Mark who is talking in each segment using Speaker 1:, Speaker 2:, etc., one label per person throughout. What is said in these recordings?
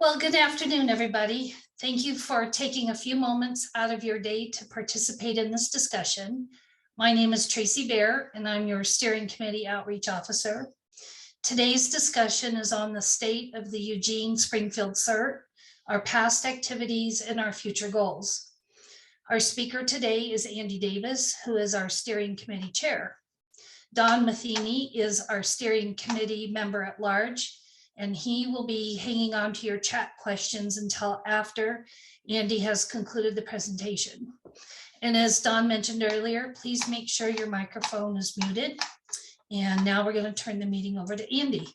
Speaker 1: Well, good afternoon, everybody. Thank you for taking a few moments out of your day to participate in this discussion. My name is Tracy Bear, and I'm your Steering Committee Outreach Officer. Today's discussion is on the state of the Eugene Springfield CERT, our past activities, and our future goals. Our speaker today is Andy Davis, who is our Steering Committee Chair. Don Matheny is our Steering Committee Member at Large, and he will be hanging on to your chat questions until after Andy has concluded the presentation. And as Don mentioned earlier, please make sure your microphone is muted. And now we're going to turn the meeting over to Andy.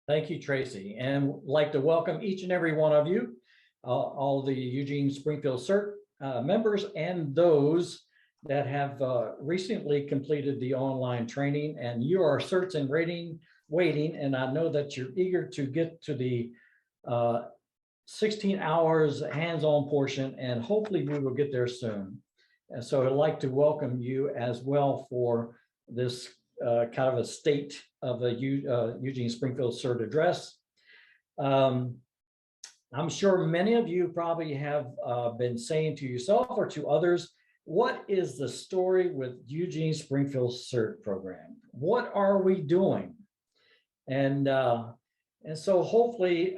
Speaker 2: Thank you, Tracy, and like to welcome each and every one of you, all the Eugene Springfield CERT members and those that have recently completed the online training, and you are CERTs in waiting, and I know that you're eager to get to the 16 hours hands-on portion, and hopefully we will get there soon. And so I'd like to welcome you as well for this kind of a state of the Eugene Springfield CERT address. I'm sure many of you probably have been saying to yourself or to others, what is the story with Eugene Springfield CERT program? What are we doing? And so hopefully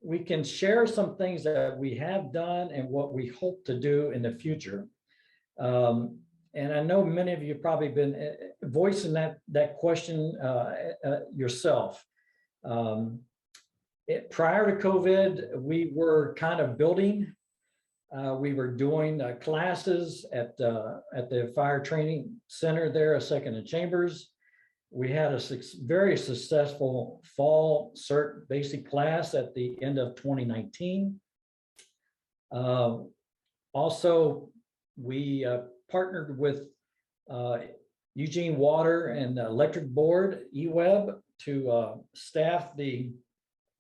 Speaker 2: we can share some things that we have done and what we hope to do in the future. And I know many of you have probably been voicing that question yourself. Prior to COVID, we were kind of building. We were doing classes at the Fire Training Center there at 2nd and Chambers. We had a very successful fall CERT basic class at the end of 2019. Also, we partnered with Eugene Water and Electric Board, EWEB, to staff the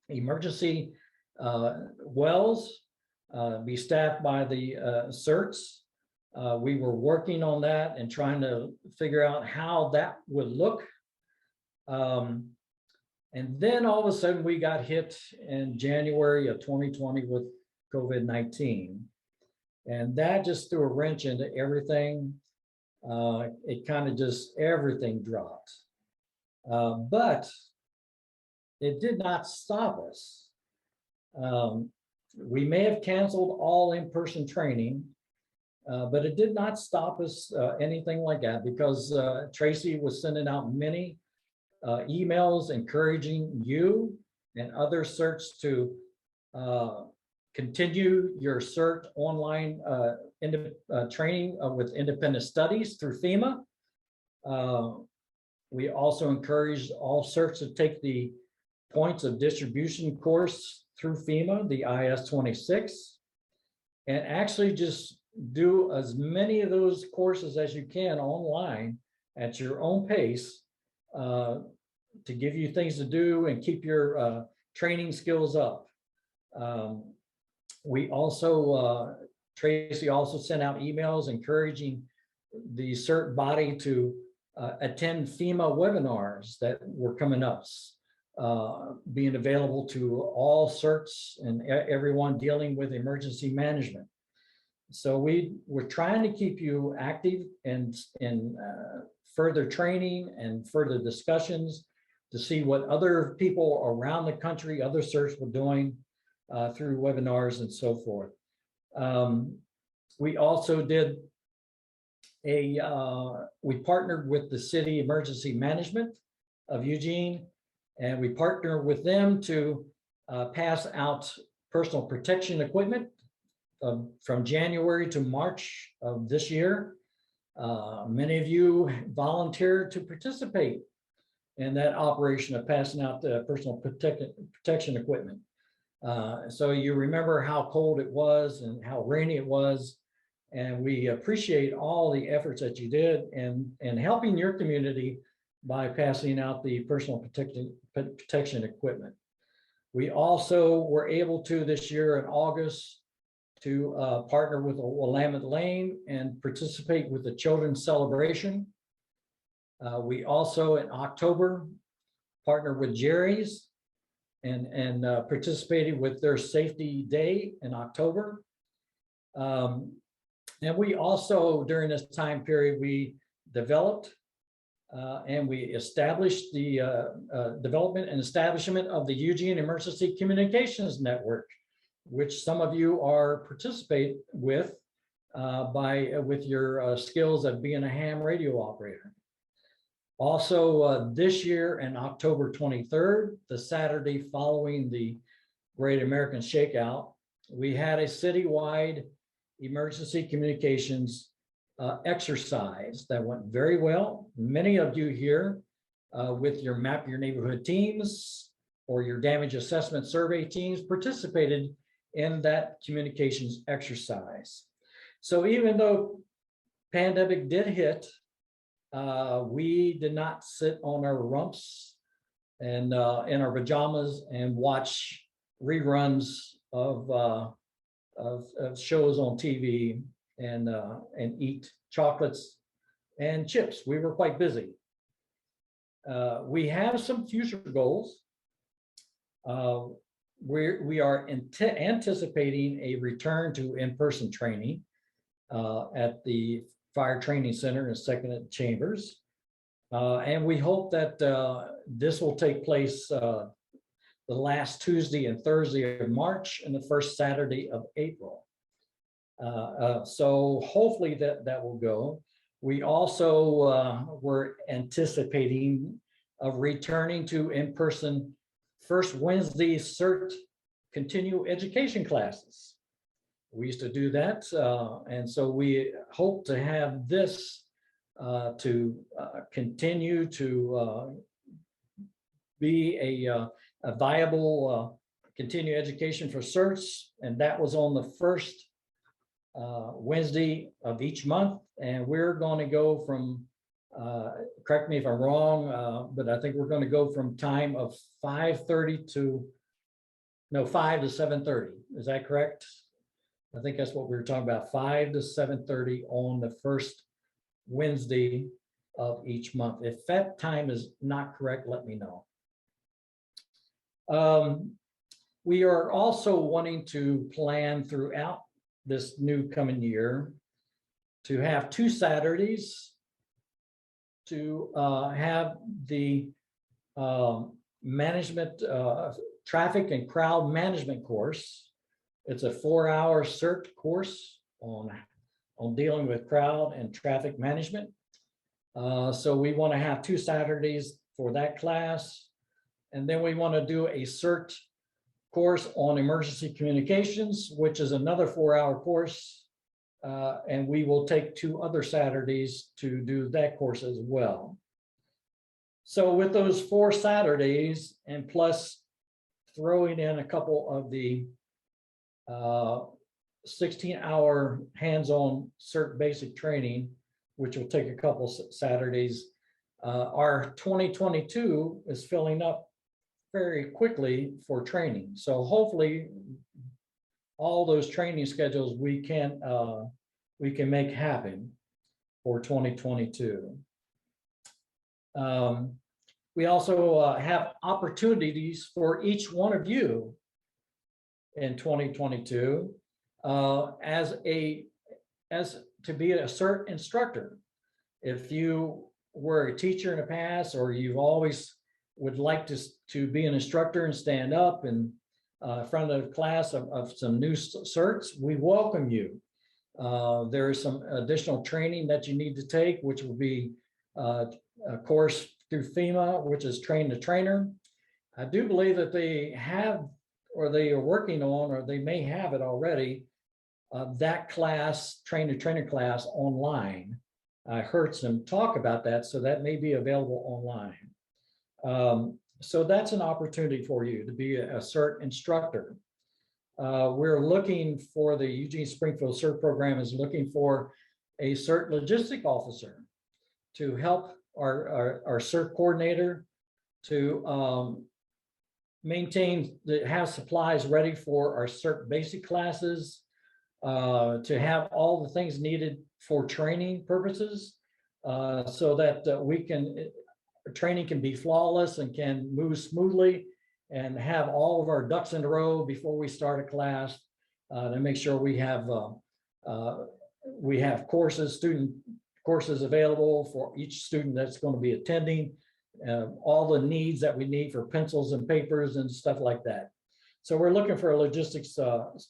Speaker 2: emergency wells, be staffed by the CERTs. We were working on that and trying to figure out how that would look. And then all of a sudden we got hit in January of 2020 with COVID-19. And that just threw a wrench into everything. It kind of just, everything dropped. But it did not stop us. We may have canceled all in-person training, but it did not stop us, anything like that, because Tracy was sending out many emails encouraging you and other CERTs to continue your CERT online training with independent studies through FEMA. We also encouraged all CERTs to take the points of distribution course through FEMA, the IS-26, and actually just do as many of those courses as you can online at your own pace to give you things to do and keep your training skills up. We also, Tracy also sent out emails encouraging the CERT body to attend FEMA webinars that were coming up, being available to all CERTs and everyone dealing with emergency management. So we're trying to keep you active in further training and further discussions to see what other people around the country, other CERTs were doing through webinars and so forth. We also did we partnered with the City Emergency Management of Eugene, and we partnered with them to pass out personal protection equipment from January to March of this year. Many of you volunteered to participate in that operation of passing out the personal protection equipment. So you remember how cold it was and how rainy it was, and we appreciate all the efforts that you did in helping your community by passing out the personal protection equipment. We also were able to this year in August to partner with Willamette Lane and participate with the Children's Celebration. We also in October partnered with Jerry's and participated with their safety day in October. And we also, during this time period, we developed and we established the development and establishment of the Eugene Emergency Communications Network, which some of you are participate with with your skills of being a ham radio operator. Also, this year on October 23rd, the Saturday following the Great American Shakeout, we had a citywide emergency communications exercise that went very well. Many of you here with your Map Your Neighborhood teams or your damage assessment survey teams participated in that communications exercise. So even though pandemic did hit, we did not sit on our rumps and in our pajamas and watch reruns of shows on TV and eat chocolates and chips. We were quite busy. We have some future goals. We are anticipating a return to in-person training at the Fire Training Center in Second Chambers. And we hope that this will take place the last Tuesday and Thursday of March and the first Saturday of April. So hopefully that will go. We also were anticipating of returning to in-person first Wednesday CERT continuing education classes. We used to do that, and so we hope to have this to continue to be a viable continuing education for CERTs, and that was on the first Wednesday of each month, and we're going to go from, correct me if I'm wrong, but I think we're going to go from time of 5:30 to, no, 5 to 7:30. Is that correct? I think that's what we were talking about, 5 to 7:30 on the first Wednesday of each month. If that time is not correct, let me know. We are also wanting to plan throughout this new coming year to have 2 Saturdays to have the management, traffic and crowd management course. It's a 4-hour CERT course on dealing with crowd and traffic management. So we want to have 2 Saturdays for that class. And then we want to do a CERT course on emergency communications, which is another 4-hour course. And we will take 2 other Saturdays to do that course as well. So with those 4 Saturdays and plus throwing in a couple of the 16-hour hands-on CERT basic training, which will take a couple Saturdays, our 2022 is filling up very quickly for training. So hopefully all those training schedules we can make happen for 2022. We also have opportunities for each one of you in 2022 as to be a CERT instructor. If you were a teacher in the past, or you've always would like to be an instructor and stand up in front of a class of some new CERTs, we welcome you. There is some additional training that you need to take, which will be a course through FEMA, which is Train the Trainer. I do believe that they have, or they are working on, or they may have it already, that class, Train the Trainer class online. I heard some talk about that, so that may be available online. So that's an opportunity for you to be a CERT instructor. We're looking for, the Eugene Springfield CERT program is looking for a CERT logistic officer to help our CERT coordinator to maintain, have supplies ready for our CERT basic classes, to have all the things needed for training purposes, so that we can training can be flawless and can move smoothly and have all of our ducks in a row before we start a class to make sure we have student courses available for each student that's going to be attending, all the needs that we need for pencils and papers and stuff like that. So we're looking for a logistics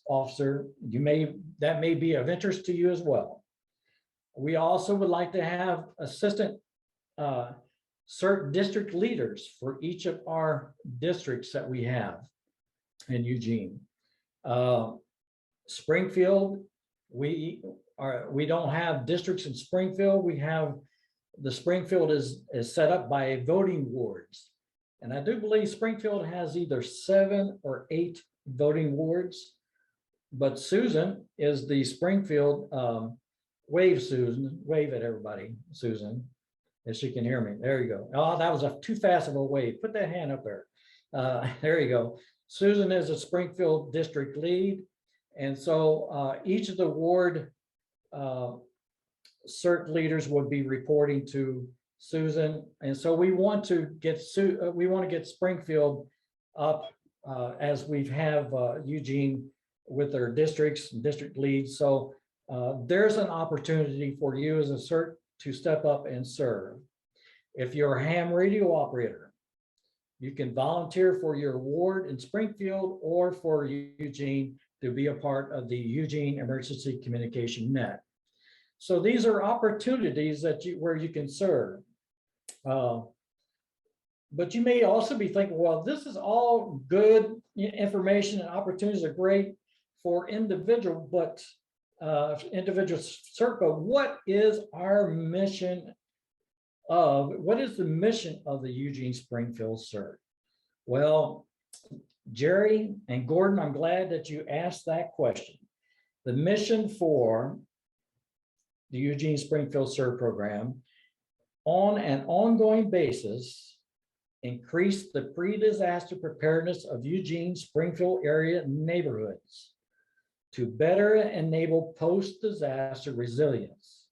Speaker 2: officer. That may be of interest to you as well. We also would like to have assistant CERT district leaders for each of our districts that we have in Eugene. Springfield, we don't have districts in Springfield. We have the Springfield is set up by voting wards. And I do believe Springfield has either 7 or 8 voting wards. But Susan is the Springfield, wave Susan, wave at everybody, Susan, if she can hear me. There you go. Oh, that was too fast of a wave. Put that hand up there. There you go. Susan is a Springfield district lead. And so each of the ward CERT leaders would be reporting to Susan. And so we want to get Springfield up as we have Eugene with their districts and district leads. So there's an opportunity for you as a CERT to step up and serve. If you're a ham radio operator, you can volunteer for your ward in Springfield or for Eugene to be a part of the Eugene Emergency Communication Net. So these are opportunities where you can serve. But you may also be thinking, well, this is all good information and opportunities are great for individual CERT, but what is the mission of the Eugene Springfield CERT? Well, Jerry and Gordon, I'm glad that you asked that question. The mission for the Eugene Springfield CERT program on an ongoing basis, increase the pre-disaster preparedness of Eugene Springfield area neighborhoods to better enable post-disaster resilience.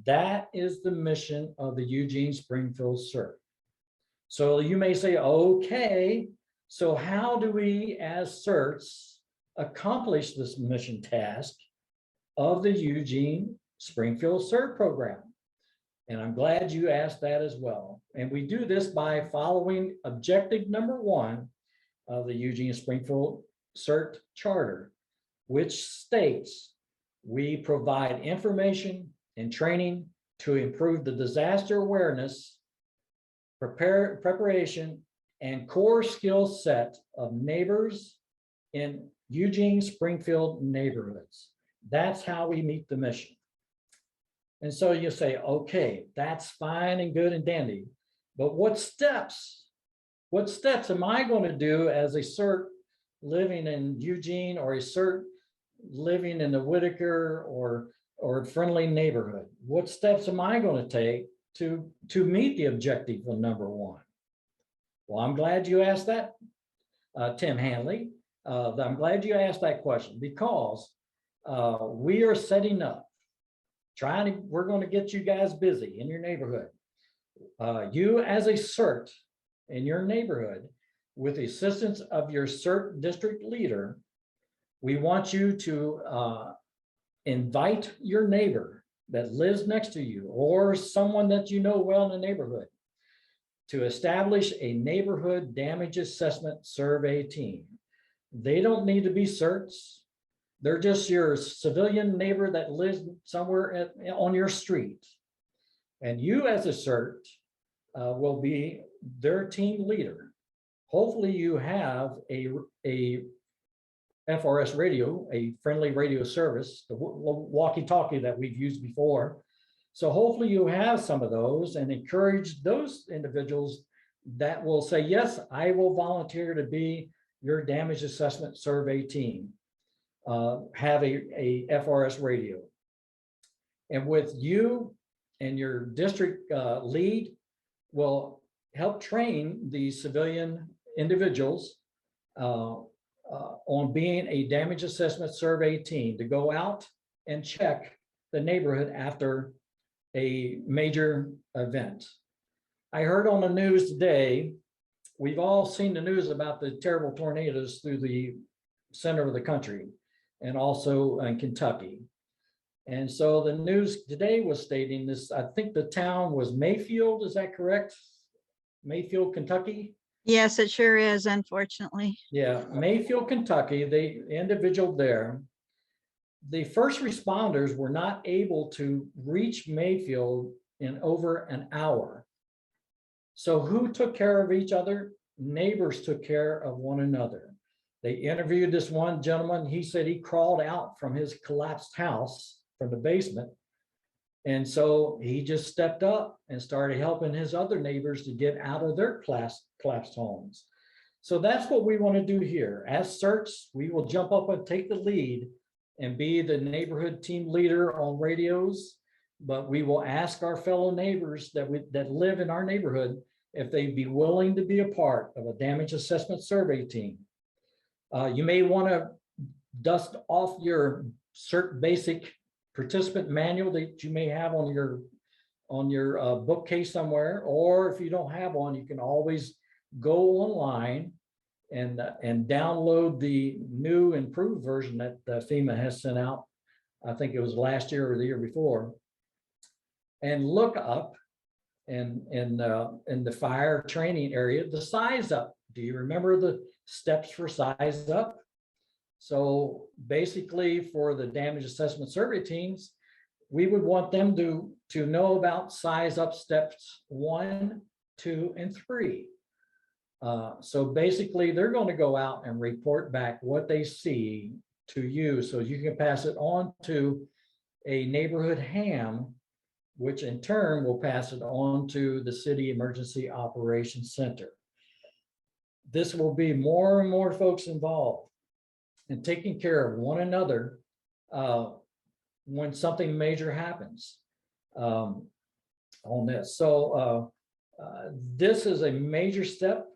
Speaker 2: That is the mission of the Eugene Springfield CERT. So you may say, okay, so how do we as CERTs accomplish this mission task of the Eugene Springfield CERT program? And I'm glad you asked that as well. And we do this by following objective number 1 of the Eugene Springfield CERT Charter, which states we provide information and training to improve the disaster awareness, preparation, and core skill set of neighbors in Eugene Springfield neighborhoods. That's how we meet the mission. And so you say, okay, that's fine and good and dandy, but what steps am I going to do as a CERT living in Eugene or a CERT living in the Whitaker or friendly neighborhood? What steps am I going to take to meet the objective of number 1? Well, I'm glad you asked that, Tim Hanley. I'm glad you asked that question because we are setting up, we're going to get you guys busy in your neighborhood. You as a CERT in your neighborhood, with the assistance of your CERT district leader, we want you to invite your neighbor that lives next to you or someone that you know well in the neighborhood to establish a neighborhood damage assessment survey team. They don't need to be CERTs. They're just your civilian neighbor that lives somewhere on your street. And you as a CERT will be their team leader. Hopefully you have a FRS radio, a friendly radio service, the walkie-talkie that we've used before. So hopefully you have some of those and encourage those individuals that will say, yes, I will volunteer to be your damage assessment survey team. Have a FRS radio. And with you and your district lead will help train the civilian individuals on being a damage assessment survey team to go out and check the neighborhood after a major event. I heard on the news today, we've all seen the news about the terrible tornadoes through the center of the country and also in Kentucky. And so the news today was stating this, I think the town was Mayfield, is that correct? Mayfield, Kentucky?
Speaker 3: Yes, it sure is, unfortunately.
Speaker 2: Yeah, Mayfield, Kentucky, the individual there. The first responders were not able to reach Mayfield in over an hour. So who took care of each other? Neighbors took care of one another. They interviewed this one gentleman. He said he crawled out from his collapsed house from the basement. And so he just stepped up and started helping his other neighbors to get out of their collapsed homes. So that's what we want to do here. As CERTs, we will jump up and take the lead and be the neighborhood team leader on radios. But we will ask our fellow neighbors that live in our neighborhood if they'd be willing to be a part of a damage assessment survey team. You may want to dust off your CERT basic participant manual that you may have on your bookcase somewhere, or if you don't have one, you can always go online and download the new improved version that FEMA has sent out. I think it was last year or the year before, and look up in the fire training area the size up. Do you remember the steps for size up? So basically, for the damage assessment survey teams, we would want them to know about size up steps 1, 2, and 3. So basically, they're going to go out and report back what they see to you, so you can pass it on to a neighborhood ham, which in turn will pass it on to the City Emergency Operations Center. This will be more and more folks involved in taking care of one another when something major happens on this. So this is a major step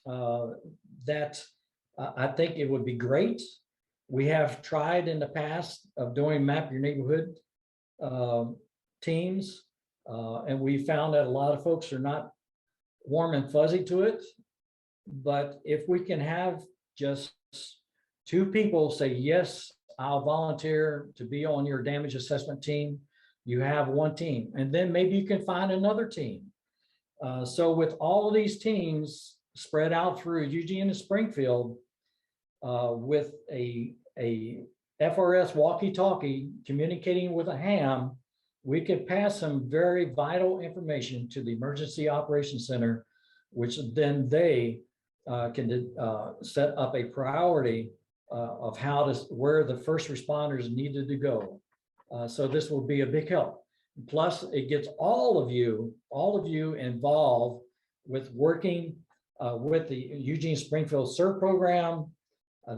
Speaker 2: that I think it would be great. We have tried in the past of doing Map Your Neighborhood teams, and we found that a lot of folks are not warm and fuzzy to it. But if we can have just 2 people say, yes, I'll volunteer to be on your damage assessment team, you have 1 team, and then maybe you can find another team. So with all of these teams spread out through Eugene and Springfield, with a FRS walkie-talkie communicating with a ham, we could pass some very vital information to the Emergency Operations Center, which then they can set up a priority of where the first responders needed to go. So this will be a big help. Plus, it gets all of you involved with working with the Eugene Springfield CERT program.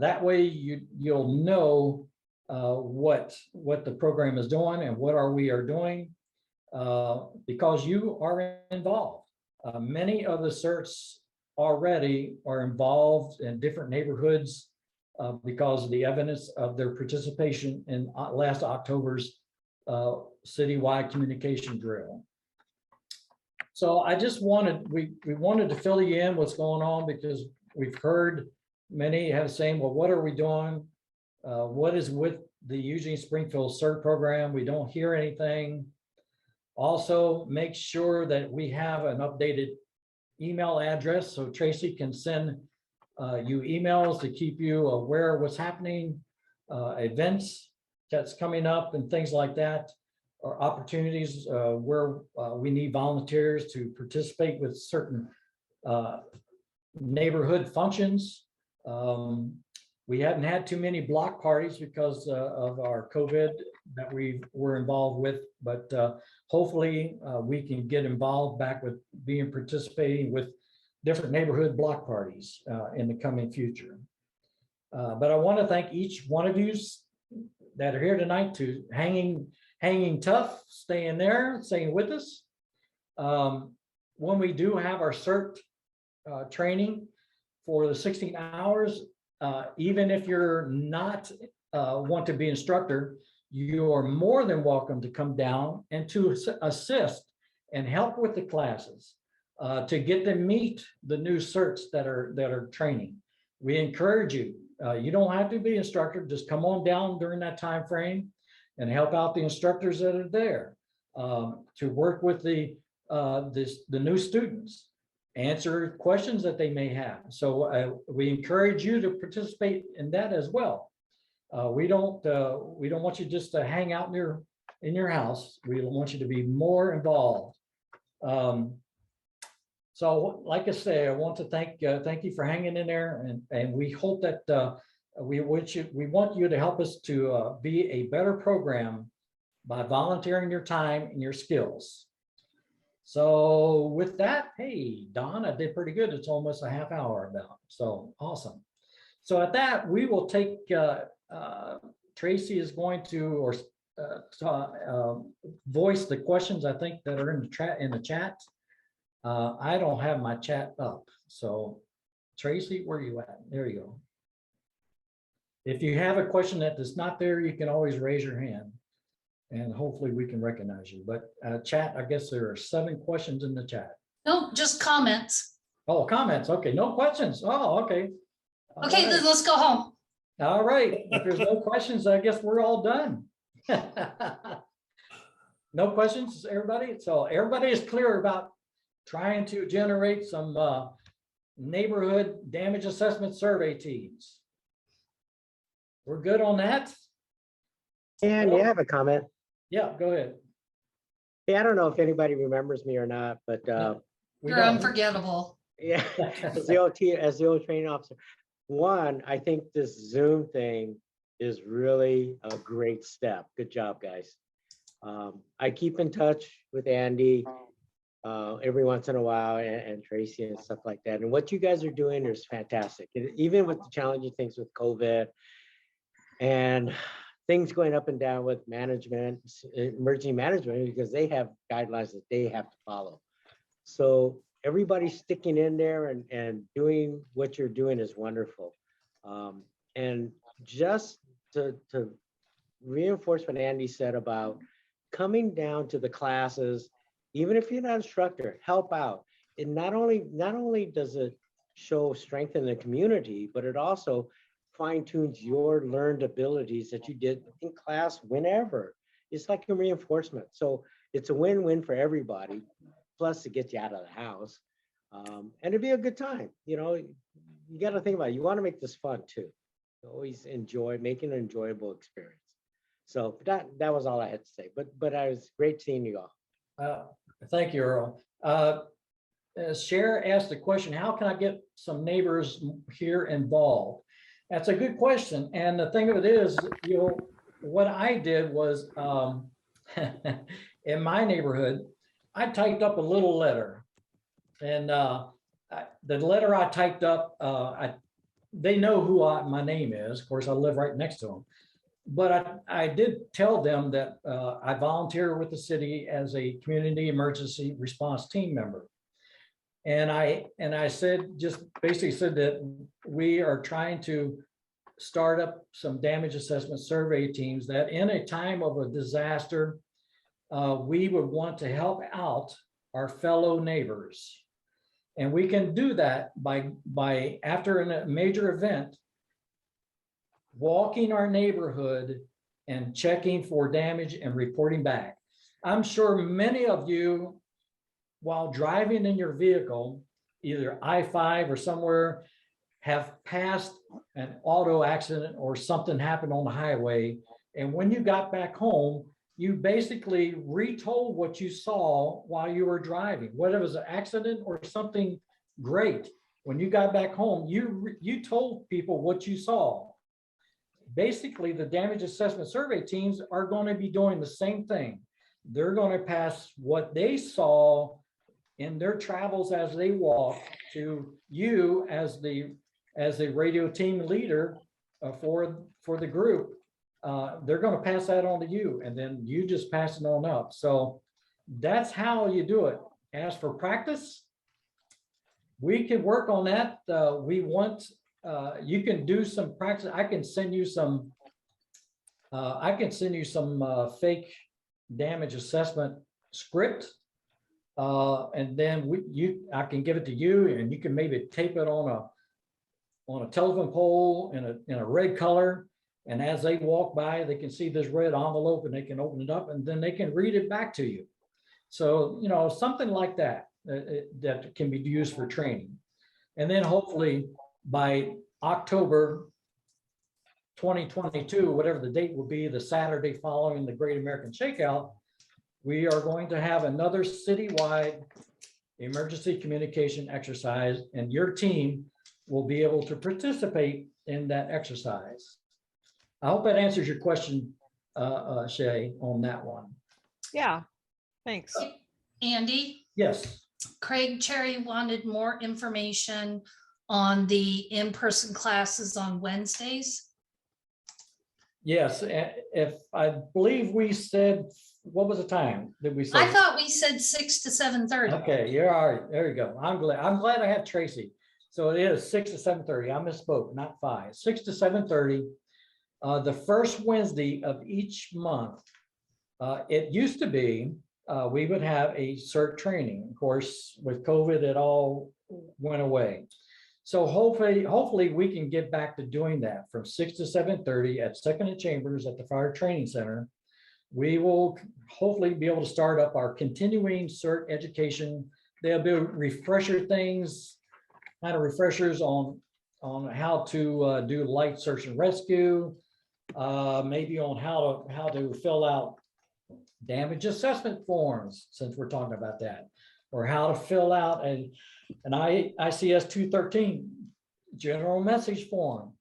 Speaker 2: That way you'll know what the program is doing and what we are doing, because you are involved. Many of the CERTs already are involved in different neighborhoods because of the evidence of their participation in last October's citywide communication drill. So I just we wanted to fill you in what's going on, because we've heard many have saying, well, what are we doing? What is with the Eugene Springfield CERT program? We don't hear anything. Also, make sure that we have an updated email address so Tracy can send you emails to keep you aware of what's happening, events that's coming up and things like that, or opportunities where we need volunteers to participate with certain neighborhood functions. We haven't had too many block parties because of our COVID that we were involved with, but hopefully we can get involved back with participating with different neighborhood block parties in the coming future. But I want to thank each one of you that are here tonight to hanging tough, staying there, staying with us. When we do have our CERT training for the 16 hours, even if you're not want to be instructor, you are more than welcome to come down and to assist and help with the classes to get them meet the new certs that are training. We encourage you. You don't have to be instructor. Just come on down during that time frame and help out the instructors that are there to work with the new students, answer questions that they may have. So we encourage you to participate in that as well. We don't want you just to hang out in your house. We want you to be more involved. So like I say, I want to thank you for hanging in there, and we hope that we want you to help us to be a better program by volunteering your time and your skills. So with that, hey, Don, I did pretty good. It's almost a half hour about, so awesome. So at that, we will take, Tracy is going to voice the questions I think that are in the chat. I don't have my chat up. So Tracy, where are you at? There you go. If you have a question that is not there, you can always raise your hand and hopefully we can recognize you. But chat, I guess there are 7 questions in the chat.
Speaker 1: No, just comments.
Speaker 2: Oh, comments. Okay, no questions. Oh, okay. All
Speaker 1: Okay,
Speaker 2: right.
Speaker 1: then let's go home.
Speaker 2: All right. If there's no questions, I guess we're all done. No questions, everybody? So everybody is clear about trying to generate some neighborhood damage assessment survey teams. We're good on that?
Speaker 4: And
Speaker 2: Well,
Speaker 4: I have a comment.
Speaker 2: Yeah, go ahead.
Speaker 4: Yeah, I don't know if anybody remembers me or not, but
Speaker 2: We
Speaker 1: You're
Speaker 2: don't.
Speaker 1: unforgettable.
Speaker 4: yeah, as the old training officer, I think this Zoom thing is really a great step. Good job, guys. I keep in touch with Andy every once in a while and Tracy and stuff like that. And what you guys are doing is fantastic. And even with the challenging things with COVID and things going up and down with management, emergency management, because they have guidelines that they have to follow. So everybody's sticking in there and doing what you're doing is wonderful. And just to reinforce what Andy said about coming down to the classes, even if you're not an instructor, help out. It not only does it show strength in the community, but it also fine tunes your learned abilities that you did in class whenever. It's like a reinforcement. So it's a win-win for everybody, plus it gets you out of the house. And it'd be a good time. You know, you got to think about it. You want to make this fun too. You always making an enjoyable experience. So that was all I had to say. But I was great seeing you all.
Speaker 2: Thank you, Earl. Cher asked the question, how can I get some neighbors here involved? That's a good question. And the thing of it is, you know, what I did was in my neighborhood, I typed up a little letter. And the letter I typed up, they know who my name is. Of course, I live right next to them. But I did tell them that I volunteer with the city as a community emergency response team member. And I said, just basically said that we are trying to start up some damage assessment survey teams that in a time of a disaster, we would want to help out our fellow neighbors. And we can do that by after a major event, walking our neighborhood and checking for damage and reporting back. I'm sure many of you, while driving in your vehicle, either I-5 or somewhere, have passed an auto accident or something happened on the highway. And when you got back home, you basically retold what you saw while you were driving, whether it was an accident or something great. When you got back home, you told people what you saw. Basically, the damage assessment survey teams are going to be doing the same thing. They're going to pass what they saw in their travels as they walk to you as the radio team leader for the group. They're going to pass that on to you, and then you just pass it on up. So that's how you do it. As for practice, we can work on that. You can do some practice. I can send you some fake damage assessment script And then I can give it to you, and you can maybe tape it on a telephone pole in a red color. And as they walk by, they can see this red envelope and they can open it up and then they can read it back to you. So, something like that, that can be used for training. And then hopefully by October 2022, whatever the date will be, the Saturday following the Great American Shakeout, we are going to have another citywide emergency communication exercise, and your team will be able to participate in that exercise. I hope that answers your question, Shay, on that one.
Speaker 5: Yeah, thanks.
Speaker 1: Andy,
Speaker 2: Yes.
Speaker 1: Craig Cherry wanted more information on the in-person classes on Wednesdays.
Speaker 2: Yes, if I believe we said, what was the time that we said?
Speaker 1: I thought we said 6 to 7:30.
Speaker 2: Okay, you're all right. There you go. I'm glad I had Tracy. So it is 6 to 7:30. I misspoke, not 5. 6 to 7:30. The first Wednesday of each month. It used to be we would have a CERT training. Of course, with COVID, it all went away. So hopefully we can get back to doing that from 6 to 7:30 at Second and Chambers at the Fire Training Center. We will hopefully be able to start up our continuing CERT education. There'll be refresher things, kind of refreshers on how to do light search and rescue, maybe on how to fill out damage assessment forms, since we're talking about that, or how to fill out an ICS 213 general message form,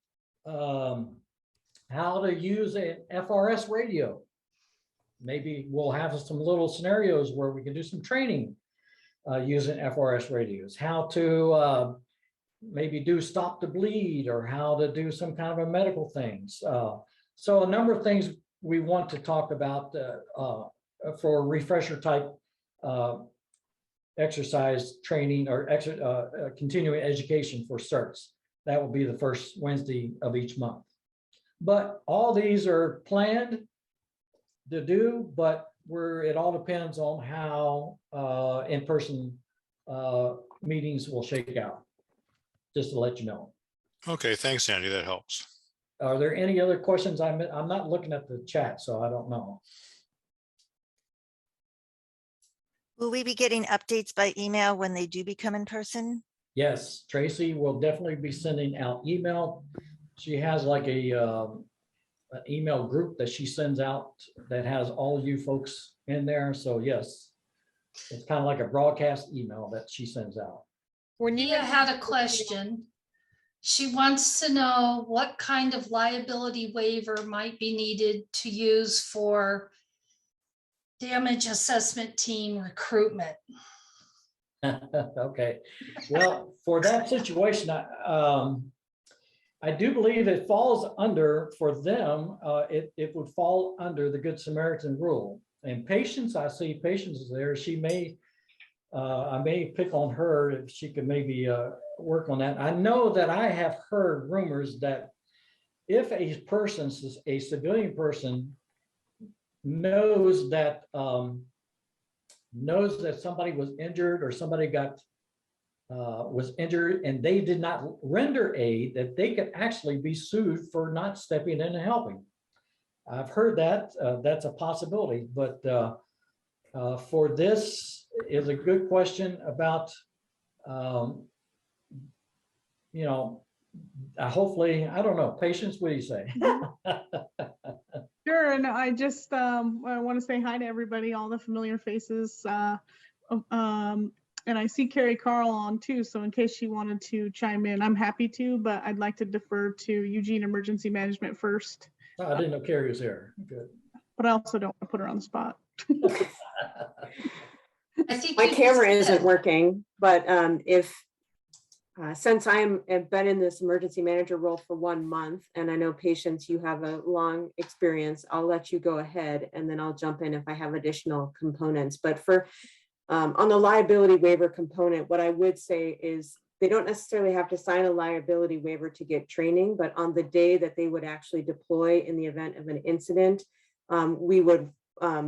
Speaker 2: how to use an FRS radio. Maybe we'll have some little scenarios where we can do some training using FRS radios, how to maybe do stop the bleed, or how to do some kind of a medical things. So a number of things we want to talk about for refresher type exercise training or continuing education for CERTs. That will be the first Wednesday of each month. But all these are planned to do, but it all depends on how in-person meetings will shake out, just to let you know.
Speaker 6: Okay, thanks, Andy. That helps.
Speaker 2: Are there any other questions? I'm not looking at the chat, so I don't know.
Speaker 7: Will we be getting updates by email when they do become in person?
Speaker 2: Yes, Tracy will definitely be sending out email. She has like an email group that she sends out that has all you folks in there. So yes, it's kind of like a broadcast email that she sends out.
Speaker 5: When you
Speaker 1: Nia had a question. She wants to know what kind of liability waiver might be needed to use for damage assessment team recruitment.
Speaker 2: Okay, well, for that situation, I do believe it falls under, for them, it would fall under the Good Samaritan rule. And Patience, I see Patience is there. She may, I may pick on her if she could maybe work on that. I know that I have heard rumors that if a person, a civilian person, knows that somebody was injured or somebody was injured and they did not render aid, that they could actually be sued for not stepping in and helping. I've heard that. That's a possibility, but for this is a good question about, hopefully, I don't know, Patience, what do you say?
Speaker 8: Sure, and I just I want to say hi to everybody, all the familiar faces. And I see Carrie Carl on too, so in case she wanted to chime in, I'm happy to, but I'd like to defer to Eugene Emergency Management first.
Speaker 2: Oh, I didn't know Carrie was there. Good.
Speaker 8: But I also don't want to put her on the spot.
Speaker 1: I think
Speaker 9: My
Speaker 1: you
Speaker 9: camera
Speaker 1: said-
Speaker 9: isn't working, but since I've been in this emergency manager role for 1 month, and I know Patience, you have a long experience, I'll let you go ahead and then I'll jump in if I have additional components. But for on the liability waiver component, what I would say is they don't necessarily have to sign a liability waiver to get training, but on the day that they would actually deploy in the event of an incident, we would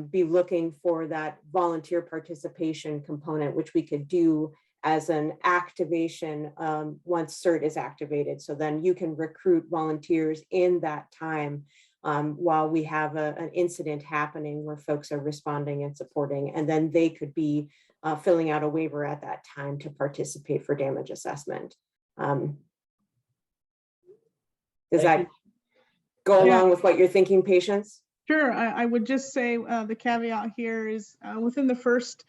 Speaker 9: be looking for that volunteer participation component, which we could do as an activation once CERT is activated. So then you can recruit volunteers in that time while we have an incident happening where folks are responding and supporting, and then they could be filling out a waiver at that time to participate for damage assessment. Does
Speaker 2: Thank
Speaker 9: that go
Speaker 8: Yeah.
Speaker 9: along with what you're thinking, patients?
Speaker 8: Sure, I would just say the caveat here is within the first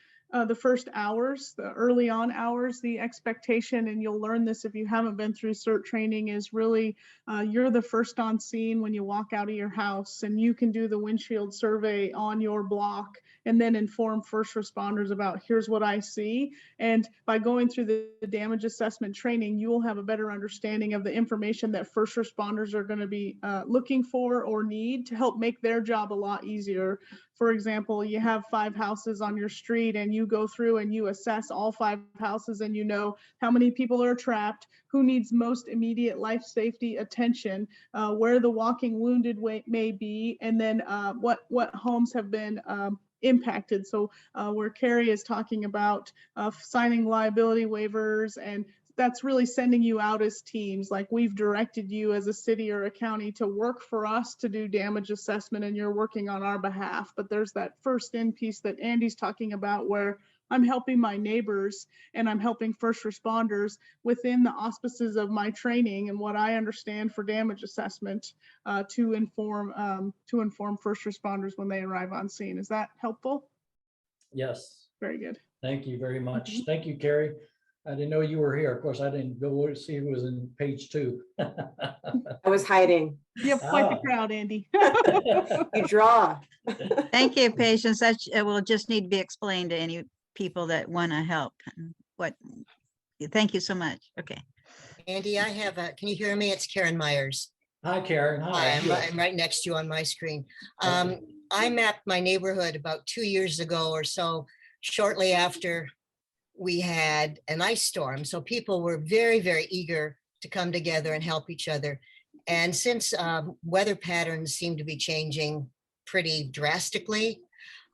Speaker 8: hours, the early on hours, the expectation, and you'll learn this if you haven't been through CERT training, is really you're the first on scene when you walk out of your house, and you can do the windshield survey on your block and then inform first responders about here's what I see. And by going through the damage assessment training, you will have a better understanding of the information that first responders are going to be looking for or need to help make their job a lot easier. For example, you have 5 houses on your street and you go through and you assess all 5 houses, and you know how many people are trapped, who needs most immediate life safety attention, where the walking wounded may be, and then what homes have been impacted. So where Carrie is talking about signing liability waivers, and that's really sending you out as teams. Like, we've directed you as a city or a county to work for us to do damage assessment, and you're working on our behalf. But there's that first in piece that Andy's talking about, where I'm helping my neighbors and I'm helping first responders within the auspices of my training and what I understand for damage assessment to inform first responders when they arrive on scene. Is that helpful?
Speaker 2: Yes,
Speaker 8: Very good.
Speaker 2: thank you very much.
Speaker 8: Mhm.
Speaker 2: Thank you, Carrie. I didn't know you were here. Of course, I didn't go to see who was in page 2.
Speaker 9: I was hiding.
Speaker 8: You have quite the
Speaker 2: Ah.
Speaker 8: crowd, Andy.
Speaker 9: You draw.
Speaker 3: Thank you, patients. That will just need to be explained to any people that want to help. Thank you so much. Okay.
Speaker 10: Andy, I have can you hear me? It's Karen Myers.
Speaker 2: Hi, Karen.
Speaker 10: Hi,
Speaker 2: Hi.
Speaker 10: I'm right next to you on my screen.
Speaker 2: Okay.
Speaker 10: I mapped my neighborhood about 2 years ago or so, shortly after we had an ice storm. So people were very, very eager to come together and help each other. And since weather patterns seem to be changing pretty drastically,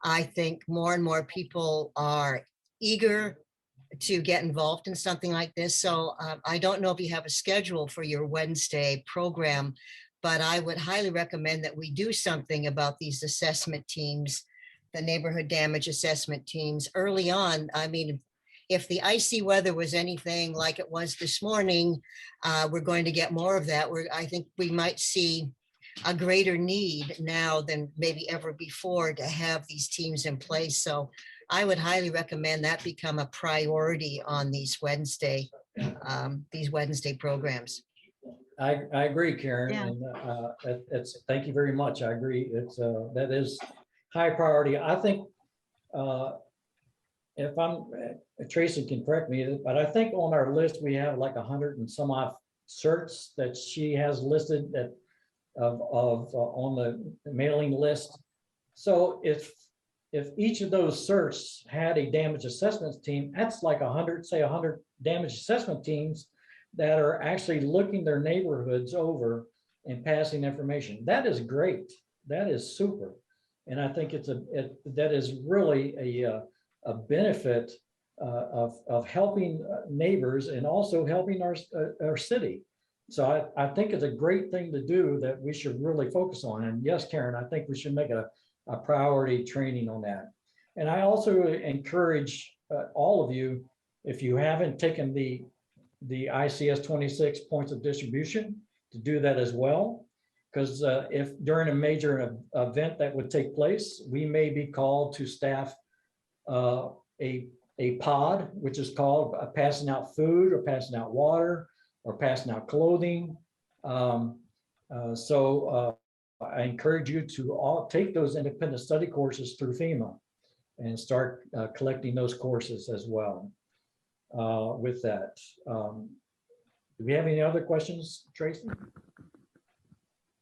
Speaker 10: I think more and more people are eager to get involved in something like this. So I don't know if you have a schedule for your Wednesday program, but I would highly recommend that we do something about these assessment teams, the neighborhood damage assessment teams early on. I mean, if the icy weather was anything like it was this morning, we're going to get more of that. I think we might see a greater need now than maybe ever before to have these teams in place. So I would highly recommend that become a priority on these Wednesday programs.
Speaker 2: I agree, Karen.
Speaker 3: Yeah.
Speaker 2: And thank you very much. I agree. That is high priority. I think if Tracy can correct me, but I think on our list, we have like 100 and some odd certs that she has listed that on the mailing list. So if each of those certs had a damage assessment team, that's like 100 damage assessment teams that are actually looking their neighborhoods over and passing information. That is great. That is super. And I think that is really a benefit of helping neighbors and also helping our city. So I think it's a great thing to do that we should really focus on. And yes, Karen, I think we should make a priority training on that. And I also encourage all of you, if you haven't taken the ICS 26 points of distribution, to do that as well. Because if during a major event that would take place, we may be called to staff a pod, which is called passing out food or passing out water or passing out clothing. So I encourage you to all take those independent study courses through FEMA and start collecting those courses as well with that. Do we have any other questions, Tracy?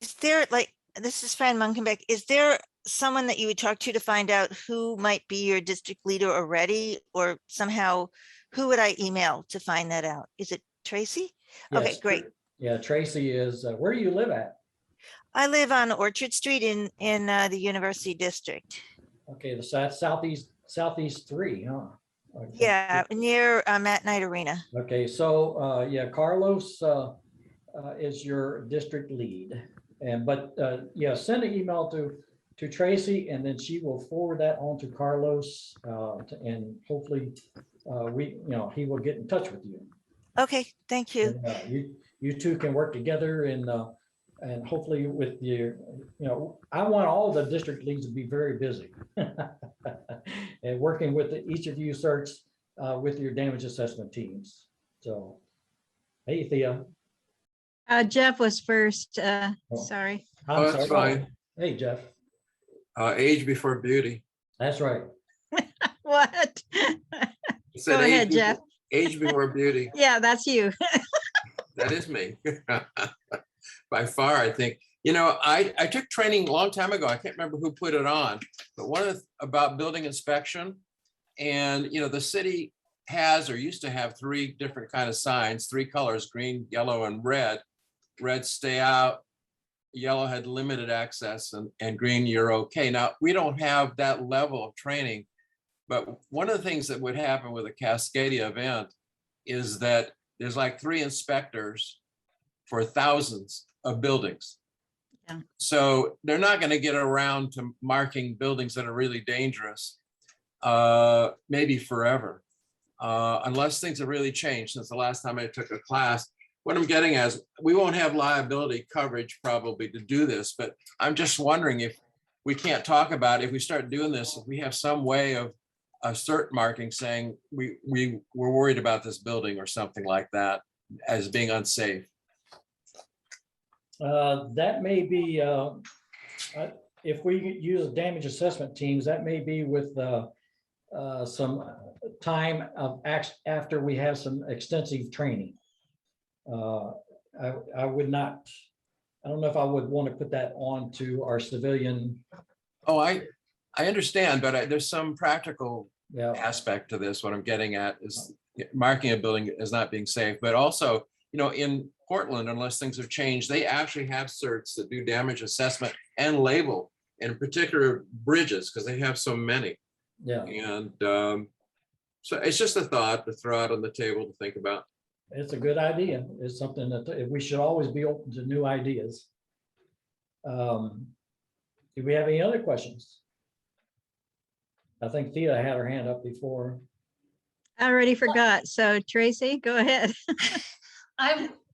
Speaker 7: Is there, like, this is Fran Munkenbeck, is there someone that you would talk to find out who might be your district leader already, or somehow who would I email to find that out? Is it Tracy? Okay,
Speaker 2: Yes.
Speaker 7: great.
Speaker 2: Yeah, Tracy is, where do you live at?
Speaker 7: I live on Orchard Street in the University District.
Speaker 2: Okay, so that's southeast 3, huh? Okay.
Speaker 7: Yeah, near Matt Knight Arena.
Speaker 2: Okay, so, yeah, Carlos is your district lead. But yeah, send an email to Tracy, and then she will forward that on to Carlos. And hopefully he will get in touch with you.
Speaker 7: Okay, thank you.
Speaker 2: And, you two can work together, and hopefully with your, I want all the district leads to be very busy. And working with each of you CERTs with your damage assessment teams. So, hey, Thea.
Speaker 3: Jeff was first,
Speaker 2: Oh.
Speaker 3: sorry.
Speaker 2: I'm
Speaker 11: Oh, that's
Speaker 2: sorry.
Speaker 11: fine.
Speaker 2: Hey, Jeff.
Speaker 11: Age before beauty.
Speaker 2: That's right.
Speaker 3: What?
Speaker 11: It said
Speaker 3: Go ahead,
Speaker 11: age
Speaker 3: Jeff.
Speaker 11: Age before beauty.
Speaker 3: Yeah, that's you.
Speaker 11: That is me. By far, I think. I took training a long time ago. I can't remember who put it on, but about building inspection. And, the city has or used to have 3 different kind of signs, 3 colors, green, yellow, and red. Red, stay out. Yellow had limited access, and green, you're okay. Now, we don't have that level of training, but one of the things that would happen with a Cascadia event is that there's like 3 inspectors for thousands of buildings.
Speaker 3: Yeah.
Speaker 11: So they're not going to get around to marking buildings that are really dangerous, maybe forever, unless things have really changed since the last time I took a class. What I'm getting at is we won't have liability coverage probably to do this, but I'm just wondering if we can't talk about, if we start doing this, if we have some way of a CERT marking saying we're worried about this building or something like that as being unsafe.
Speaker 2: That may be, if we use damage assessment teams, that may be with some time after we have some extensive training. I would not, I don't know if I would want to put that on to our civilian.
Speaker 11: Oh, I understand, but there's some practical
Speaker 2: Yeah,
Speaker 11: aspect to this. What I'm getting at is marking a building as not being safe, but also, in Portland, unless things have changed, they actually have CERTs that do damage assessment and label, in particular bridges, because they have so many.
Speaker 2: yeah,
Speaker 11: And so it's just a thought to throw out on the table to think about.
Speaker 2: it's a good idea. It's something that we should always be open to new ideas. Do we have any other questions? I think Thea had her hand up before.
Speaker 3: I already forgot. So Tracy, go ahead.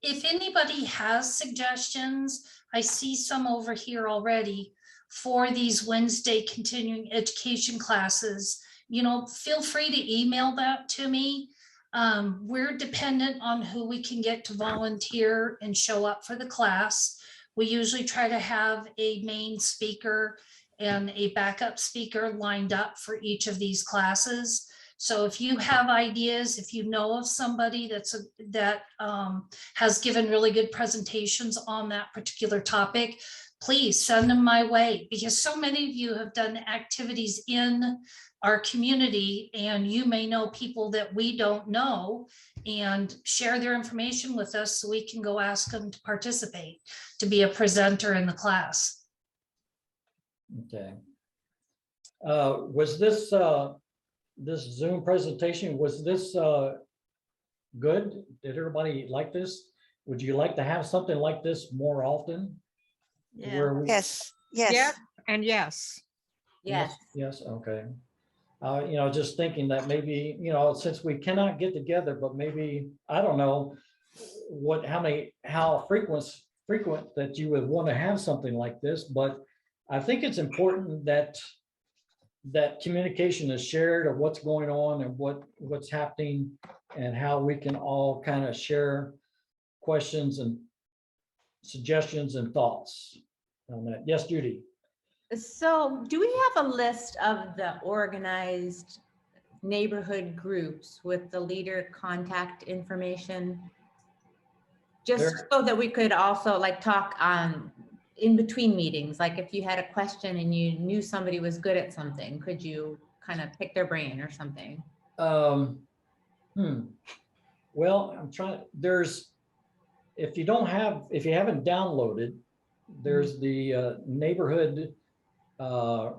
Speaker 1: If anybody has suggestions, I see some over here already for these Wednesday continuing education classes, feel free to email that to me. We're dependent on who we can get to volunteer and show up for the class. We usually try to have a main speaker and a backup speaker lined up for each of these classes. So if you have ideas, if you know of somebody that has given really good presentations on that particular topic, please send them my way, because so many of you have done activities in our community, and you may know people that we don't know, and share their information with us so we can go ask them to participate, to be a presenter in the class.
Speaker 2: Okay. Was this Zoom presentation, was this good? Did everybody like this? Would you like to have something like this more often?
Speaker 3: Yeah.
Speaker 2: Where we-
Speaker 7: Yes,
Speaker 5: Yeah,
Speaker 7: yes.
Speaker 5: and yes.
Speaker 9: Yes.
Speaker 2: Yes, okay. Just thinking that maybe, since we cannot get together, but maybe, I don't know how frequent that you would want to have something like this, but I think it's important that communication is shared of what's going on and what's happening, and how we can all kind of share questions and suggestions and thoughts on that. Yes, Judy.
Speaker 12: So do we have a list of the organized neighborhood groups with the leader contact information? Just
Speaker 2: There-
Speaker 12: so that we could also talk on in between meetings, like if you had a question and you knew somebody was good at something, could you kind of pick their brain or something?
Speaker 2: Well, I'm trying, if you haven't downloaded There's the neighborhood, let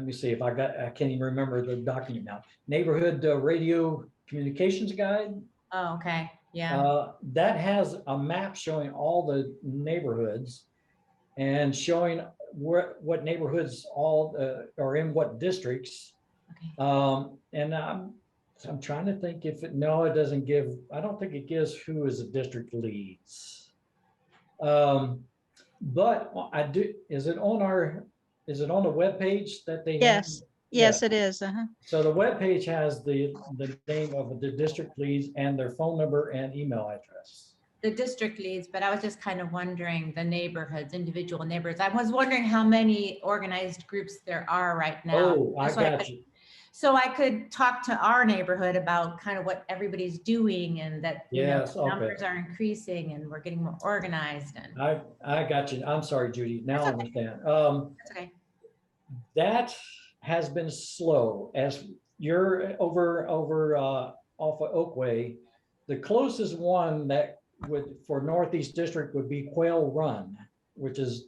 Speaker 2: me see if I can't even remember the document now. Neighborhood Radio Communications Guide.
Speaker 12: Oh, okay, yeah.
Speaker 2: That has a map showing all the neighborhoods and showing what neighborhoods all are in what districts.
Speaker 12: Okay.
Speaker 2: And I'm trying to think if it, no, it doesn't give, I don't think it gives who is the district leads. But I do, is it on the webpage that they have?
Speaker 3: Yes, yes,
Speaker 2: Yeah.
Speaker 3: it is. Uh-huh.
Speaker 2: So the webpage has the name of the district leads and their phone number and email address.
Speaker 12: The district leads, but I was just kind of wondering the neighborhoods, individual neighborhoods. I was wondering how many organized groups there are right now.
Speaker 2: Oh, I
Speaker 12: Just so I
Speaker 2: got
Speaker 12: could-
Speaker 2: you.
Speaker 12: So I could talk to our neighborhood about kind of what everybody's doing and that, you know,
Speaker 2: Yes,
Speaker 12: the
Speaker 2: okay.
Speaker 12: numbers are increasing and we're getting more organized and
Speaker 2: I got you. I'm sorry, Judy. Now I
Speaker 12: That's okay.
Speaker 2: understand.
Speaker 12: that's okay.
Speaker 2: That has been slow as you're over off of Oakway. The closest one that would for Northeast District would be Quail Run, which is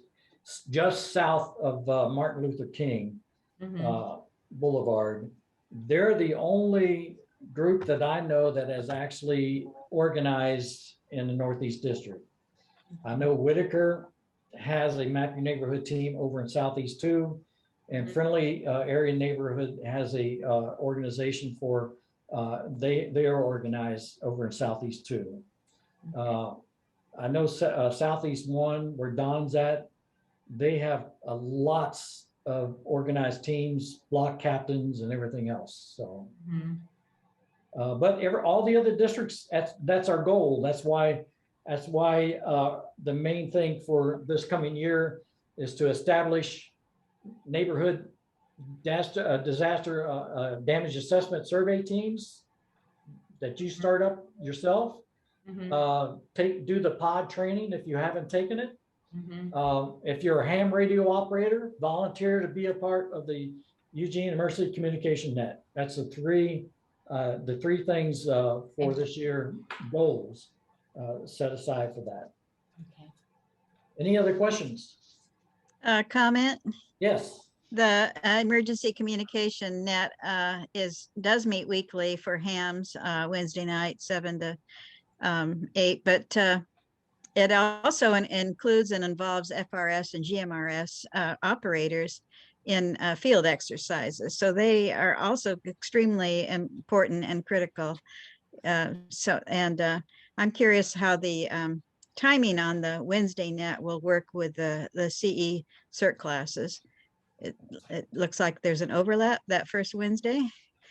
Speaker 2: just south of Martin Luther King
Speaker 12: Mhm.
Speaker 2: Boulevard. They're the only group that I know that has actually organized in the Northeast District. I know Whitaker has a Map Your Neighborhood team over in Southeast too. And
Speaker 12: Mhm.
Speaker 2: Friendly Area Neighborhood has a organization for, they are organized over in Southeast too. I know Southeast one, where Don's at, they have lots of organized teams, block captains and everything else, so.
Speaker 12: Mhm.
Speaker 2: But all the other districts, that's our goal. That's why the main thing for this coming year is to establish neighborhood disaster damage assessment survey teams that you start up yourself.
Speaker 12: Mhm.
Speaker 2: Do the pod training if you haven't taken it.
Speaker 12: Mhm.
Speaker 2: If you're a ham radio operator, volunteer to be a part of the Eugene Emergency Communication Net. That's the three things for this year goals set aside for that.
Speaker 12: Okay.
Speaker 2: Any other questions?
Speaker 3: Comment?
Speaker 2: Yes.
Speaker 3: The emergency communication net does meet weekly for hams Wednesday night, 7 to 8, but it also includes and involves FRS and GMRS operators in field exercises. So they are also extremely important and critical. I'm curious how the timing on the Wednesday net will work with the CE CERT classes. It looks like there's an overlap that first Wednesday.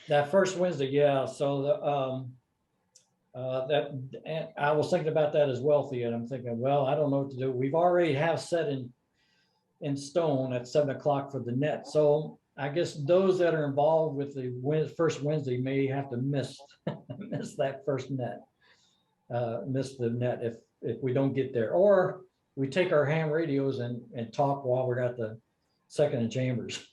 Speaker 2: That first Wednesday, yeah. So and I was thinking about that as well, Thea, and I'm thinking, well, I don't know what to do. We've already have set in stone at 7 o'clock for the net. So I guess those that are involved with the first Wednesday may have to miss that first net, miss the net if we don't get there, or we take our ham radios and talk while we're at the second in chambers.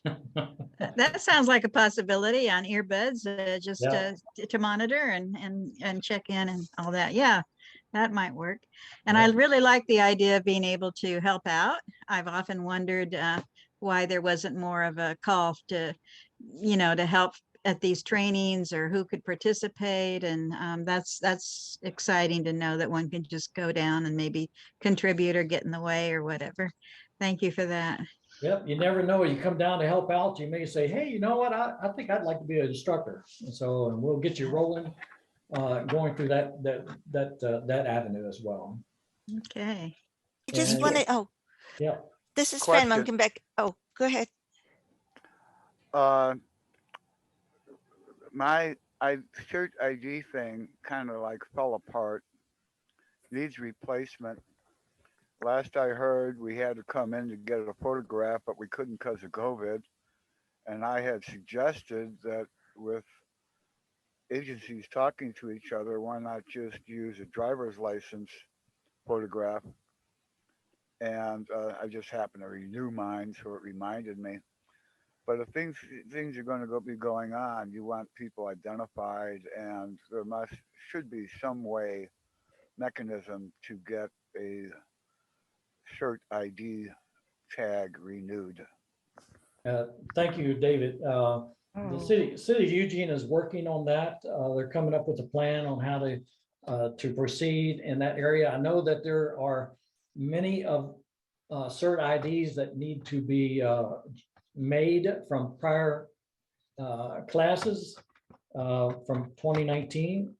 Speaker 3: That sounds like a possibility on earbuds, just
Speaker 2: Yeah.
Speaker 3: to monitor and check in and all that. Yeah, that might work. And
Speaker 2: Yeah.
Speaker 3: I really like the idea of being able to help out. I've often wondered why there wasn't more of a call to, to help at these trainings or who could participate. And that's exciting to know that one can just go down and maybe contribute or get in the way or whatever. Thank you for that.
Speaker 2: Yep, you never know. You come down to help out, you may say, hey, you know what? I think I'd like to be an instructor. And so we'll get you rolling, going through that avenue as well.
Speaker 3: Okay.
Speaker 7: I just
Speaker 2: And-
Speaker 7: want to,
Speaker 2: Yeah,
Speaker 7: this is Fran
Speaker 13: Question.
Speaker 7: Munkenbeck. Oh, go ahead.
Speaker 13: My CERT ID thing kind of like fell apart. Needs replacement. Last I heard, we had to come in to get a photograph, but we couldn't because of COVID. And I had suggested that with agencies talking to each other, why not just use a driver's license photograph? And I just happened to renew mine, so it reminded me. But if things are going to be going on, you want people identified, and there should be some mechanism to get a CERT ID tag renewed.
Speaker 2: Thank you, David. The city of Eugene is working on that. They're coming up with a plan on how to proceed in that area. I know that there are many of CERT IDs that need to be made from prior classes from 2019.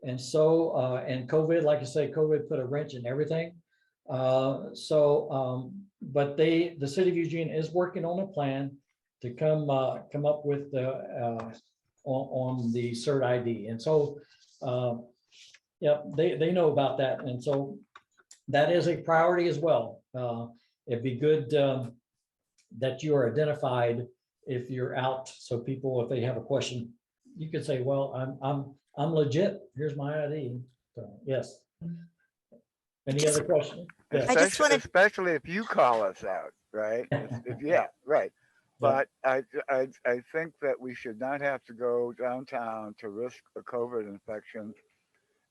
Speaker 2: And so, and COVID, like I say, COVID put a wrench in everything. But the city of Eugene is working on a plan to come up with the on the CERT ID. And so, yeah, they know about that. And so that is a priority as well. It'd be good that you are identified if you're out. So people, if they have a question, you could say, well, I'm legit. Here's my ID. So, yes. Any other questions? Yes.
Speaker 7: I just wanted-
Speaker 13: Especially if you call us out, right? Yeah, right. But I think that we should not have to go downtown to risk a COVID infection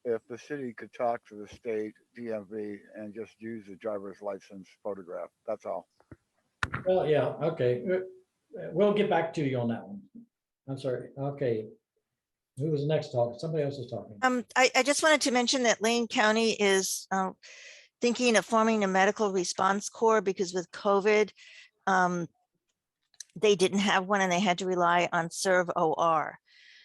Speaker 13: if the city could talk to the state DMV and just use the driver's license photograph. That's all.
Speaker 2: Well, yeah, okay. We'll get back to you on that one. I'm sorry. Okay. Who was next talking? Somebody else is talking.
Speaker 7: I just wanted to mention that Lane County is thinking of forming a medical response corps because with COVID, they didn't have one and they had to rely on Serve OR.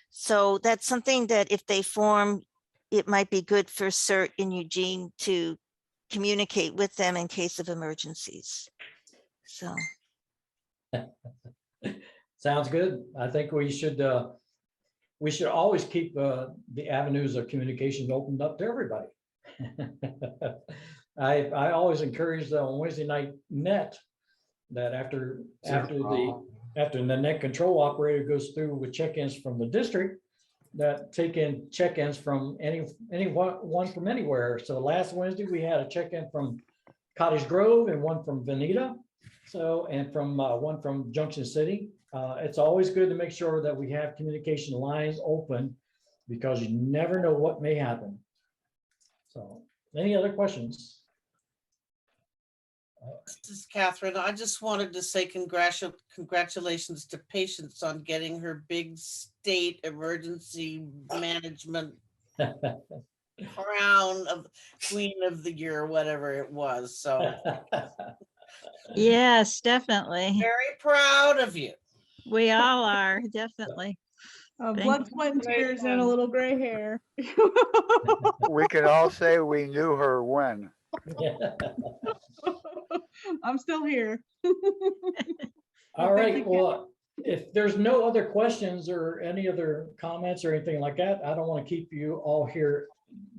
Speaker 7: So that's something that if they form, it might be good for CERT in Eugene to communicate with them in case of emergencies. So.
Speaker 2: Sounds good. I think we should always keep the avenues of communication opened up to everybody. I always encourage on Wednesday night net that after the net control operator goes through with check-ins from the district, that take in check-ins from anyone from anywhere. So last Wednesday we had a check-in from Cottage Grove and one from Veneta. So, and from one from Junction City. It's always good to make sure that we have communication lines open because you never know what may happen. So, any other questions?
Speaker 14: This is Catherine. I just wanted to say congratulations to Patience on getting her big state emergency management crown of Queen of the Year, whatever it was. So
Speaker 3: Yes, definitely.
Speaker 14: very proud of you.
Speaker 3: We all are, definitely.
Speaker 8: Blood, sweat, and tears, and a little gray hair.
Speaker 13: We can all say we knew her when.
Speaker 8: I'm still here.
Speaker 2: All right. Well, if there's no other questions or any other comments or anything like that, I don't want to keep you all here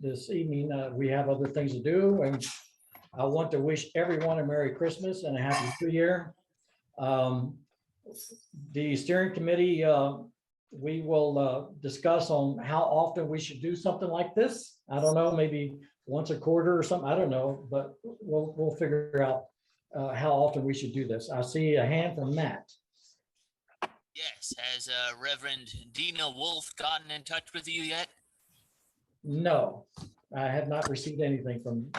Speaker 2: this evening. We have other things to do, and I want to wish everyone a Merry Christmas and a Happy New Year. The steering committee, we will discuss on how often we should do something like this. I don't know, maybe once a quarter or something. I don't know, but we'll figure out how often we should do this. I see a hand from Matt.
Speaker 15: Yes, has Reverend Dina Wolf gotten in touch with you yet?
Speaker 2: No, I have not received anything from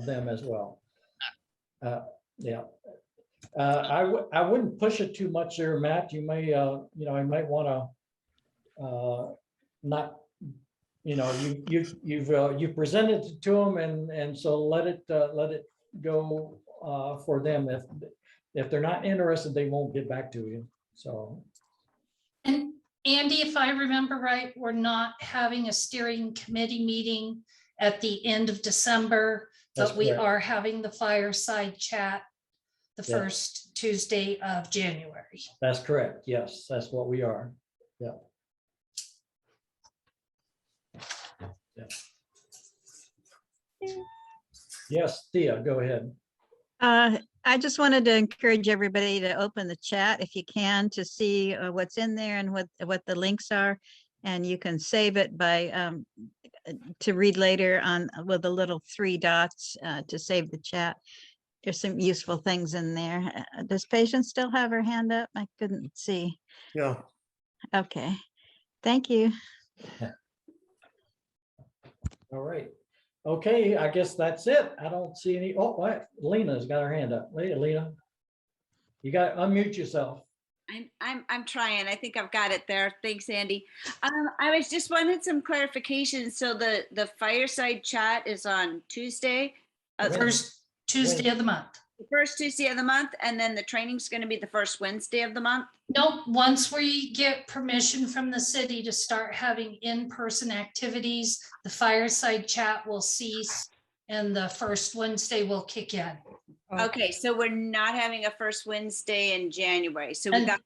Speaker 2: them as well. Yeah. I wouldn't push it too much there, Matt. You may, I might want to not, you've presented it to them, and so let it go for them. If they're not interested, they won't get back to you. So.
Speaker 1: And Andy, if I remember right, we're not having a steering committee meeting at the end of December,
Speaker 2: That's
Speaker 1: but we
Speaker 2: correct.
Speaker 1: are having the fireside chat the
Speaker 2: Yeah.
Speaker 1: first Tuesday of January.
Speaker 2: That's correct. Yes, that's what we are. Yeah. Yeah. Yes, Thea, go ahead.
Speaker 3: I just wanted to encourage everybody to open the chat if you can to see what's in there and what the links are. And you can save it by to read later on with the little 3 dots to save the chat. There's some useful things in there. Does Patience still have her hand up? I couldn't see.
Speaker 4: Yeah.
Speaker 3: Okay, thank you.
Speaker 2: All right. Okay, I guess that's it. I don't see any, oh, what? Lena's got her hand up. Lena. You got to unmute yourself.
Speaker 16: I'm trying. I think I've got it there. Thanks, Andy. I was just wanted some clarification. So the fireside chat is on Tuesday,
Speaker 1: First Tuesday of the month.
Speaker 16: the first Tuesday of the month, and then the training's going to be the first Wednesday of the month.
Speaker 1: Nope, once we get permission from the city to start having in-person activities, the fireside chat will cease and the first Wednesday will kick in.
Speaker 16: Okay, so we're not having a first Wednesday in January. So we
Speaker 1: And-
Speaker 16: got,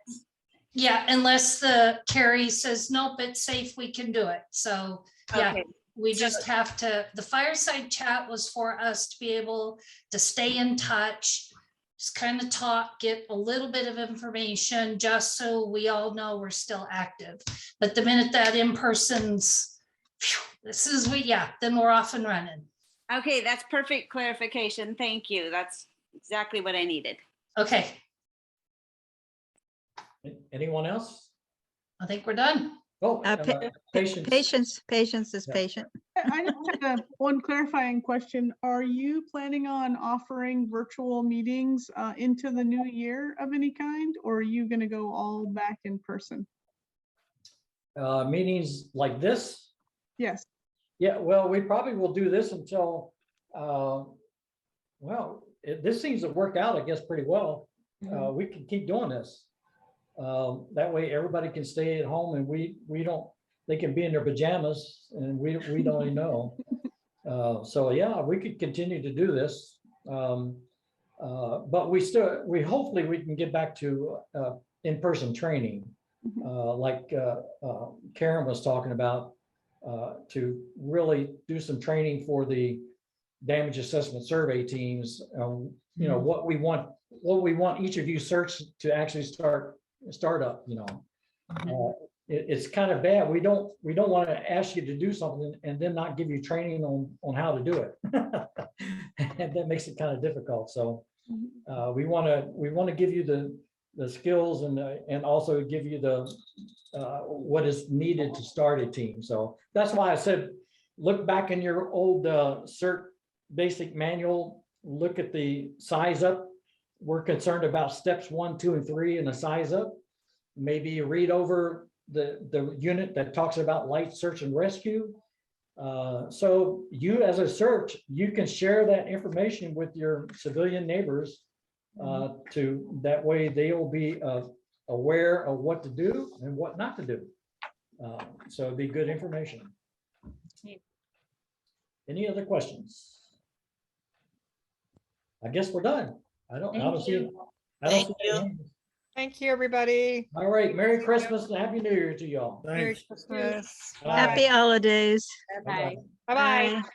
Speaker 1: Yeah, unless the Carrie says, nope, it's safe, we can do it. So, yeah,
Speaker 16: okay,
Speaker 1: we just have to, the fireside chat was for us to be able to stay in touch, just kind of talk, get a little bit of information, just so we all know we're still active. But the minute that in-person's, then we're off and running.
Speaker 16: okay, that's perfect clarification. Thank you. That's exactly what I needed.
Speaker 1: Okay,
Speaker 2: Anyone else?
Speaker 1: I think we're done.
Speaker 2: Oh, patience.
Speaker 3: Patience is
Speaker 2: Yeah.
Speaker 3: patient.
Speaker 8: I just had one clarifying question. Are you planning on offering virtual meetings into the new year of any kind, or are you going to go all back in person?
Speaker 2: Meetings like this?
Speaker 8: Yes.
Speaker 2: Yeah, well, we probably will do this until, this seems to work out, I guess, pretty well. We can keep doing this. That way everybody can stay at home and we don't, they can be in their pajamas and we don't even know. So yeah, we could continue to do this. But we hopefully we can get back to in-person training. Like Karen was talking about, to really do some training for the damage assessment survey teams. You know, what we want each of you CERTs to actually start up, you know. It's kind of bad. We don't want to ask you to do something and then not give you training on how to do it. And that makes it kind of difficult. So we want to give you the skills and also give you the what is needed to start a team. So that's why I said, look back in your old CERT basic manual, look at the size up. We're concerned about steps 1, 2, and 3 in the size up. Maybe read over the unit that talks about light search and rescue. So you as a CERT, you can share that information with your civilian neighbors to that way they will be aware of what to do and what not to do. So it'd be good information. Any other questions? I guess we're done. I don't see.
Speaker 7: Thank you.
Speaker 5: Thank you, everybody.
Speaker 2: All right. Merry Christmas and Happy New Year to y'all.
Speaker 5: Merry Christmas.
Speaker 2: Bye.
Speaker 3: Happy holidays.
Speaker 16: Bye-bye.
Speaker 5: Bye-bye.
Speaker 3: Bye.